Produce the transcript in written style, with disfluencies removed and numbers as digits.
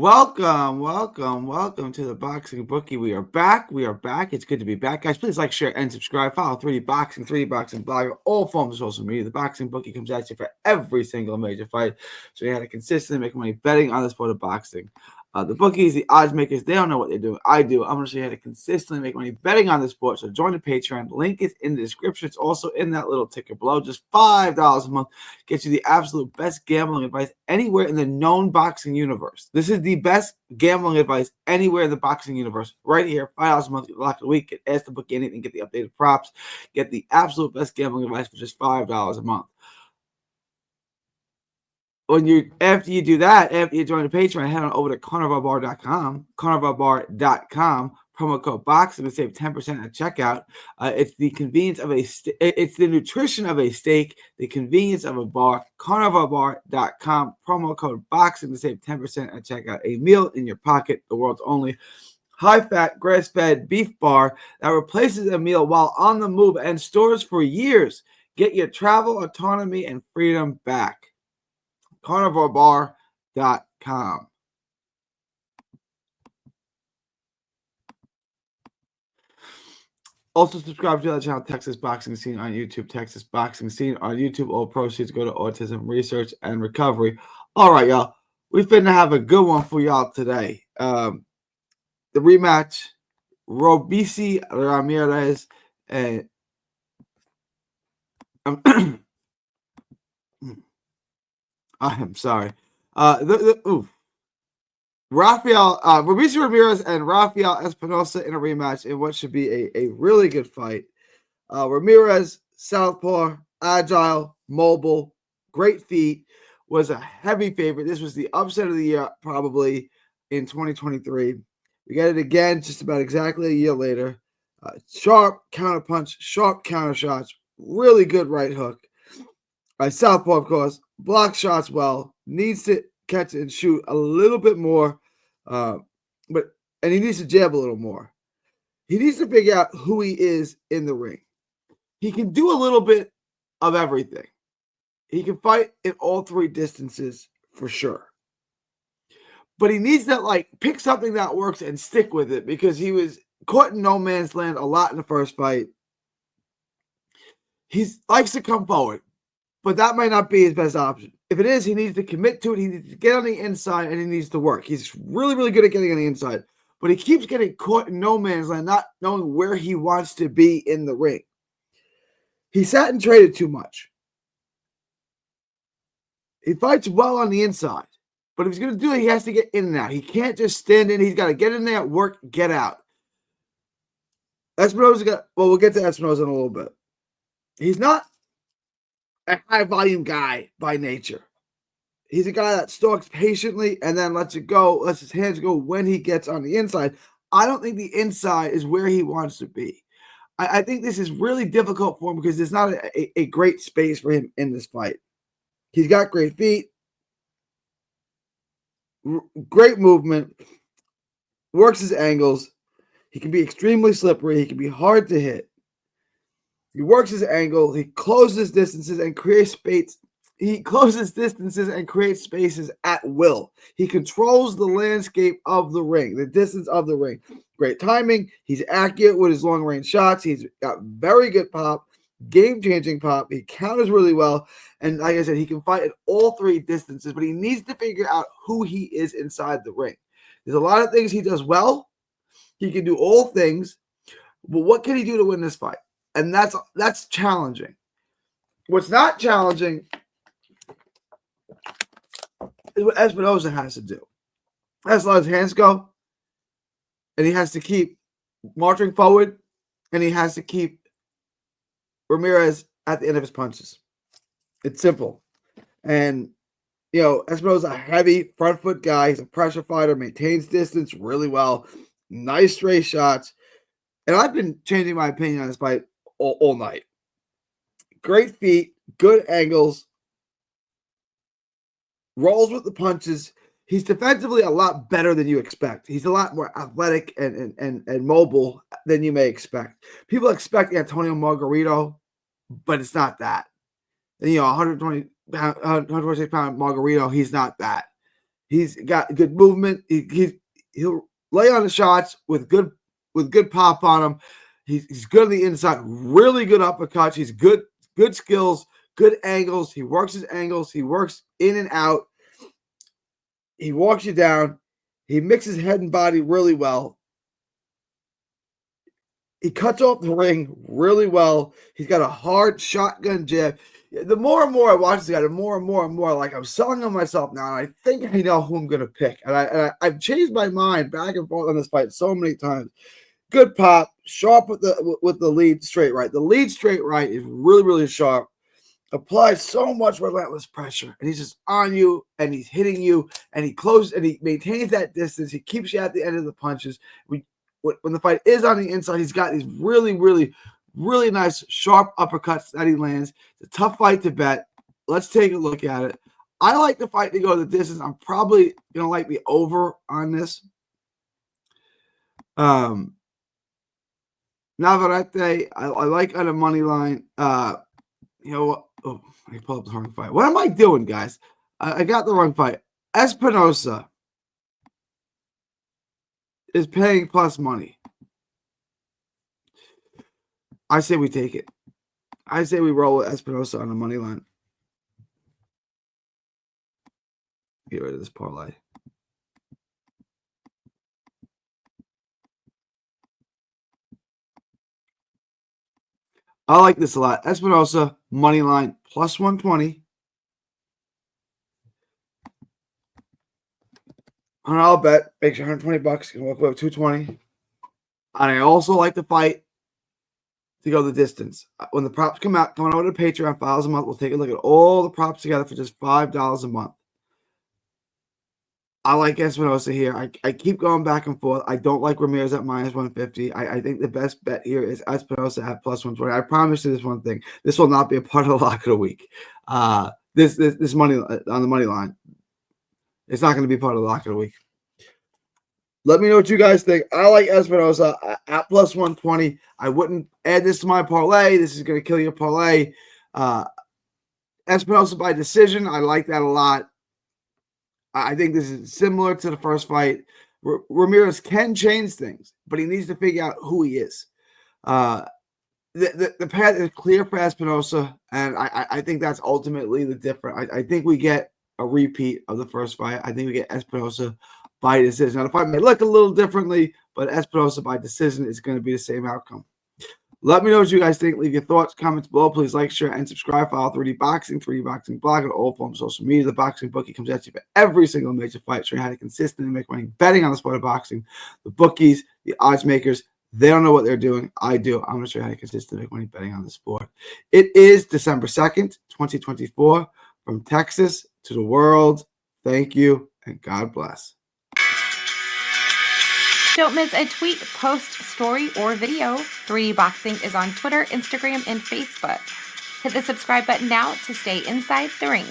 Welcome to the Boxing Bookie. We are back. It's good to be back, guys. Please like, share, and subscribe. Follow 3D Boxing Blogger, all forms of social media. The Boxing Bookie comes at you for every single major fight. So you had to consistently make money betting on the sport of boxing. The bookies, the odds makers, they don't know what they're doing. I do. I'm going to show you how to consistently make money betting on the sport. So join the Patreon. Link is in the description. It's also in that little ticker below. Just $5 a month gets you the absolute best gambling advice anywhere in the known boxing universe. This is the best gambling advice anywhere in the boxing universe. Right here, $5 a month, get locked a week, get asked to book anything, get the updated props, get the absolute best gambling advice for just $5 a month. After you do that, after you join the Patreon, head on over to carnivalbar.com, promo code BOXING to save 10% at checkout. It's the convenience of it's the nutrition of a steak, the convenience of a bar. Carnivalbar.com, promo code BOXING to save 10% at checkout. A meal in your pocket, the world's only high-fat, grass-fed beef bar that replaces a meal while on the move and stores for years. Get your travel autonomy and freedom back. carnivalbar.com. Also, subscribe to the channel, Texas Boxing Scene on YouTube. Texas Boxing Scene on YouTube. All proceeds go to autism research and recovery. All right, y'all. We're finna have a good one for y'all today. The rematch, Robeisy Ramirez and I'm sorry. Robeisy Ramirez and Rafael Espinoza in a rematch in what should be a really good fight. Ramirez, southpaw, agile, mobile, great feet, was a heavy favorite. This was the upset of the year probably in 2023. We get it again just about exactly a year later. Sharp counter punch, sharp counter shots, really good right hook. Southpaw, of course, blocks shots well, needs to catch and shoot a little bit more, and he needs to jab a little more. He needs to figure out who he is in the ring. He can do a little bit of everything. He can fight in all three distances for sure. But he needs to pick something that works and stick with it, because he was caught in no man's land a lot in the first fight. He likes to come forward, but that might not be his best option. If it is, he needs to commit to it. He needs to get on the inside, and he needs to work. He's really, really good at getting on the inside, but he keeps getting caught in no man's land, not knowing where he wants to be in the ring. He sat and traded too much. He fights well on the inside, but if he's going to do it, he has to get in and out. He can't just stand in. He's got to get in there, work, get out. Espinoza we'll get to Espinoza in a little bit. He's not a high-volume guy by nature. He's a guy that stalks patiently and then lets his hands go when he gets on the inside. I don't think the inside is where he wants to be. I think this is really difficult for him because there's not a great space for him in this fight. He's got great feet, great movement, works his angles. He can be extremely slippery. He can be hard to hit. He works his angle. He closes distances and creates space. He closes distances and creates spaces at will. He controls the landscape of the ring, the distance of the ring. Great timing. He's accurate with his long-range shots. He's got very good pop, game-changing pop. He counters really well. And like I said, he can fight at all three distances, but he needs to figure out who he is inside the ring. There's a lot of things he does well. He can do all things, but what can he do to win this fight? And that's challenging. What's not challenging is what Espinoza has to do. He has to let his hands go, and he has to keep marching forward, and he has to keep Ramirez at the end of his punches. It's simple. And, Espinoza, a heavy front foot guy. He's a pressure fighter, maintains distance really well. Nice straight shots. And I've been changing my opinion on this fight all night. Great feet, good angles, rolls with the punches. He's defensively a lot better than you expect. He's a lot more athletic and mobile than you may expect. People expect Antonio Margarito, but it's not that. 126-pound Margarito, he's not that. He's got good movement. He'll lay on the shots with good pop on him. He's good on the inside. Really good uppercuts. He's good skills, good angles. He works his angles. He works in and out. He walks you down. He mixes head and body really well. He cuts off the ring really well. He's got a hard shotgun jab. The more and more I watch this guy, the more and more like I'm selling on myself now. And I think I know who I'm going to pick. And I've changed my mind back and forth on this fight so many times. Good pop, sharp with the lead straight right. The lead straight right is really, really sharp. Applies so much relentless pressure, and he's just on you, and he's hitting you, and he closes, and he maintains that distance. He keeps you at the end of the punches. When the fight is on the inside, he's got these really, really, really nice sharp uppercuts that he lands. It's a tough fight to bet. Let's take a look at it. I like the fight to go the distance. I'm probably gonna like the over on this. Navarrete, I like on a money line. You know what? Oh, I pulled up the wrong fight. What am I doing, guys? I got the wrong fight. Espinoza is paying plus money. I say we take it. I say we roll with Espinoza on the money line. Get rid of this parlay. I like this a lot. Espinoza, money line, plus 120. And I'll bet, makes you $120. You can walk away with 220. And I also like the fight to go the distance. When the props come out, coming over to Patreon, $5 a month, we'll take a look at all the props together for just $5 a month. I like Espinoza here. I keep going back and forth. I don't like Ramirez at minus 150. I think the best bet here is Espinoza at plus 120. I promise you this one thing. This will not be a part of the lock of the week. This money on the money line, it's not going to be part of the lock of the week. Let me know what you guys think. I like Espinoza at plus 120. I wouldn't add this to my parlay. This is going to kill your parlay. Espinoza by decision. I like that a lot. I think this is similar to the first fight. Ramirez can change things, but he needs to figure out who he is. The path is clear for Espinoza, and I think that's ultimately the difference. I think we get a repeat of the first fight. I think we get Espinoza by decision. Now, the fight may look a little differently, but Espinoza by decision is going to be the same outcome. Let me know what you guys think. Leave your thoughts, comments below. Please like, share, and subscribe. Follow 3D Boxing, 3D Boxing blog, on all forms of social media. The Boxing Bookie comes at you for every single major fight, showing you how to consistently make money betting on the sport of boxing. The bookies, the odds makers, they don't know what they're doing. I do. I'm going to show you how to consistently make money betting on the sport. It is December 2nd, 2024. From Texas to the world, thank you, and God bless. Don't miss a tweet, post, story, or video. 3D Boxing is on Twitter, Instagram, and Facebook. Hit the subscribe button now to stay inside the ring.